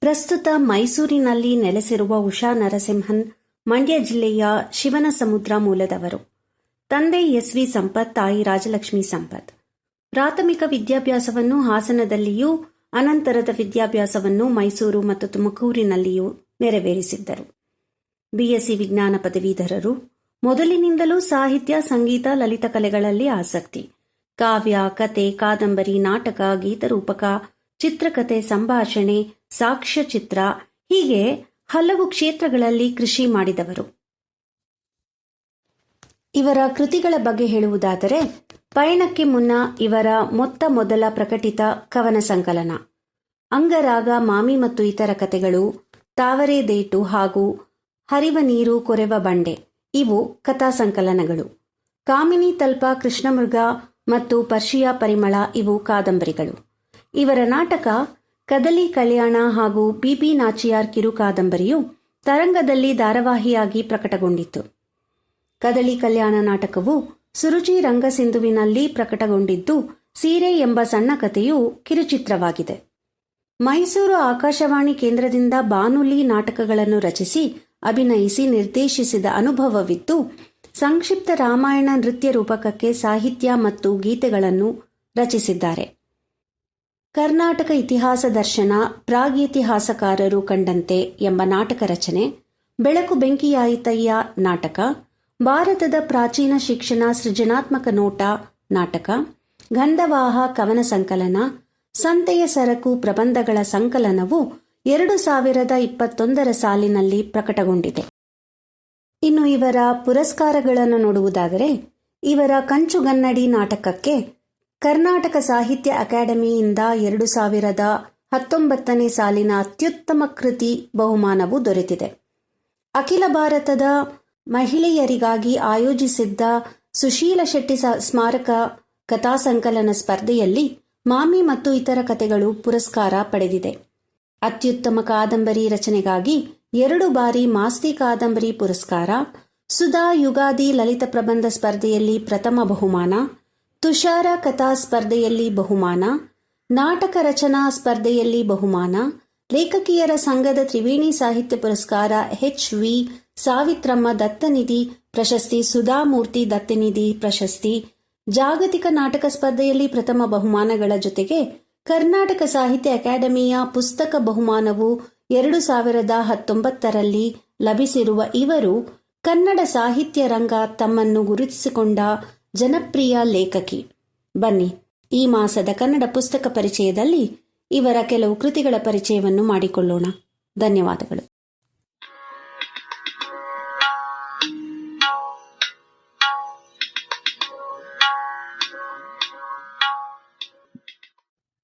ಪ್ರಸ್ತುತ ಮೈಸೂರಿನಲ್ಲಿ ನೆಲೆಸಿರುವ ಉಷಾ ನರಸಿಂಹನ್ ಮಂಡ್ಯ ಜಿಲ್ಲೆಯ ಶಿವನಸಮುದ್ರ ಮೂಲದವರು. ತಂದೆ ಎಸ್.ವಿ. ಸಂಪತ್, ತಾಯಿ ರಾಜಲಕ್ಷ್ಮಿ ಸಂಪತ್. ಪ್ರಾಥಮಿಕ ವಿದ್ಯಾಭ್ಯಾಸವನ್ನು ಹಾಸನದಲ್ಲಿಯೂ, ಅನಂತರದ ವಿದ್ಯಾಭ್ಯಾಸವನ್ನು ಮೈಸೂರು ಮತ್ತು ತುಮಕೂರಿನಲ್ಲಿಯೂ ನೆರವೇರಿಸಿದ್ದರು. ಬಿಎಸ್ಸಿ ವಿಜ್ಞಾನ ಪದವೀಧರರು. ಮೊದಲಿನಿಂದಲೂ ಸಾಹಿತ್ಯ, ಸಂಗೀತ, ಲಲಿತ ಕಲೆಗಳಲ್ಲಿ ಆಸಕ್ತಿ. ಕಾವ್ಯ, ಕತೆ, ಕಾದಂಬರಿ, ನಾಟಕ, ಗೀತರೂಪಕ, ಚಿತ್ರಕಥೆ, ಸಂಭಾಷಣೆ, ಸಾಕ್ಷ್ಯಚಿತ್ರ ಹೀಗೆ ಹಲವು ಕ್ಷೇತ್ರಗಳಲ್ಲಿ ಕೃಷಿ ಮಾಡಿದವರು. ಇವರ ಕೃತಿಗಳ ಬಗ್ಗೆ ಹೇಳುವುದಾದರೆ, ಪಯಣಕ್ಕೆ ಮುನ್ನ ಇವರ ಮೊತ್ತ ಮೊದಲ ಪ್ರಕಟಿತ ಕವನ ಸಂಕಲನ ಅಂಗರಾಗ, ಮಾಮಿ ಮತ್ತು ಇತರ ಕಥೆಗಳು, ತಾವರೆ ದೇಟು ಹಾಗೂ ಹರಿವ ನೀರು ಕೊರೆವ ಬಂಡೆ ಇವು ಕಥಾ ಸಂಕಲನಗಳು. ಕಾಮಿನಿ ತಲ್ಪ, ಕೃಷ್ಣಮೃಗ ಮತ್ತು ಪರ್ಷಿಯಾ ಪರಿಮಳ ಇವು ಕಾದಂಬರಿಗಳು. ಇವರ ನಾಟಕ ಕದಲಿ ಕಲ್ಯಾಣ ಹಾಗೂ ಬಿ ನಾಚಿಯಾರ್ ಕಿರು ಕಾದಂಬರಿಯು ತರಂಗದಲ್ಲಿ ಧಾರಾವಾಹಿಯಾಗಿ ಪ್ರಕಟಗೊಂಡಿತು. ಕದಲಿ ಕಲ್ಯಾಣ ನಾಟಕವು ಸುರುಚಿ ರಂಗಸಿಂಧುವಿನಲ್ಲಿ ಪ್ರಕಟಗೊಂಡಿದ್ದು, ಸೀರೆ ಎಂಬ ಸಣ್ಣ ಕಥೆಯು ಕಿರುಚಿತ್ರವಾಗಿದೆ. ಮೈಸೂರು ಆಕಾಶವಾಣಿ ಕೇಂದ್ರದಿಂದ ಬಾನುಲಿ ನಾಟಕಗಳನ್ನು ರಚಿಸಿ, ಅಭಿನಯಿಸಿ, ನಿರ್ದೇಶಿಸಿದ ಅನುಭವವಿದ್ದು, ಸಂಕ್ಷಿಪ್ತ ರಾಮಾಯಣ ನೃತ್ಯ ರೂಪಕಕ್ಕೆ ಸಾಹಿತ್ಯ ಮತ್ತು ಗೀತೆಗಳನ್ನು ರಚಿಸಿದ್ದಾರೆ. ಕರ್ನಾಟಕ ಇತಿಹಾಸ ದರ್ಶನ, ಪ್ರಾಗಿತಿಹಾಸಕಾರರು ಕಂಡಂತೆ ಎಂಬ ನಾಟಕ ರಚನೆ, ಬೆಳಕು ಬೆಂಕಿಯಾಯಿತಯ್ಯ ನಾಟಕ, ಭಾರತದ ಪ್ರಾಚೀನ ಶಿಕ್ಷಣ ಸೃಜನಾತ್ಮಕ ನೋಟ ನಾಟಕ, ಗಂಧವಾಹ ಕವನ ಸಂಕಲನ, ಸಂತೆಯ ಸರಕು ಪ್ರಬಂಧಗಳ ಸಂಕಲನವು 2021 ಸಾಲಿನಲ್ಲಿ ಪ್ರಕಟಗೊಂಡಿದೆ. ಇನ್ನು ಇವರ ಪುರಸ್ಕಾರಗಳನ್ನು ನೋಡುವುದಾದರೆ, ಇವರ ಕಂಚುಗನ್ನಡಿ ನಾಟಕಕ್ಕೆ ಕರ್ನಾಟಕ ಸಾಹಿತ್ಯ ಅಕಾಡೆಮಿಯಿಂದ 2019 ಸಾಲಿನ ಅತ್ಯುತ್ತಮ ಕೃತಿ ಬಹುಮಾನವು ದೊರೆತಿದೆ. ಅಖಿಲ ಭಾರತದ ಮಹಿಳೆಯರಿಗಾಗಿ ಆಯೋಜಿಸಿದ್ದ ಸುಶೀಲ ಶೆಟ್ಟಿ ಸ್ಮಾರಕ ಕಥಾ ಸಂಕಲನ ಸ್ಪರ್ಧೆಯಲ್ಲಿ ಮಾಮಿ ಮತ್ತು ಇತರ ಕಥೆಗಳು ಪುರಸ್ಕಾರ ಪಡೆದಿದೆ. ಅತ್ಯುತ್ತಮ ಕಾದಂಬರಿ ರಚನೆಗಾಗಿ 2 ಬಾರಿ ಮಾಸ್ತಿ ಕಾದಂಬರಿ ಪುರಸ್ಕಾರ, ಸುಧಾ ಯುಗಾದಿ ಲಲಿತ ಪ್ರಬಂಧ ಸ್ಪರ್ಧೆಯಲ್ಲಿ ಪ್ರಥಮ ಬಹುಮಾನ, ತುಷಾರ ಕಥಾ ಸ್ಪರ್ಧೆಯಲ್ಲಿ ಬಹುಮಾನ, ನಾಟಕ ರಚನಾ ಸ್ಪರ್ಧೆಯಲ್ಲಿ ಬಹುಮಾನ, ಲೇಖಕಿಯರ ಸಂಘದ ತ್ರಿವೇಣಿ ಸಾಹಿತ್ಯ ಪುರಸ್ಕಾರ, ಎಚ್.ವಿ. ಸಾವಿತ್ರಮ್ಮ ದತ್ತನಿಧಿ ಪ್ರಶಸ್ತಿ, ಸುಧಾಮೂರ್ತಿ ದತ್ತನಿಧಿ ಪ್ರಶಸ್ತಿ, ಜಾಗತಿಕ ನಾಟಕ ಸ್ಪರ್ಧೆಯಲ್ಲಿ ಪ್ರಥಮ ಬಹುಮಾನಗಳ ಜೊತೆಗೆ ಕರ್ನಾಟಕ ಸಾಹಿತ್ಯ ಅಕಾಡೆಮಿಯ ಪುಸ್ತಕ ಬಹುಮಾನವು 2019ರಲ್ಲಿ ಲಭಿಸಿರುವ ಇವರು ಕನ್ನಡ ಸಾಹಿತ್ಯ ರಂಗ ತಮ್ಮನ್ನು ಗುರುತಿಸಿಕೊಂಡ ಜನಪ್ರಿಯ ಲೇಖಕಿ. ಬನ್ನಿ, ಈ ಮಾಸದ ಕನ್ನಡ ಪುಸ್ತಕ ಪರಿಚಯದಲ್ಲಿ ಇವರ ಕೆಲವು ಕೃತಿಗಳ ಪರಿಚಯವನ್ನು ಮಾಡಿಕೊಳ್ಳೋಣ. ಧನ್ಯವಾದಗಳು.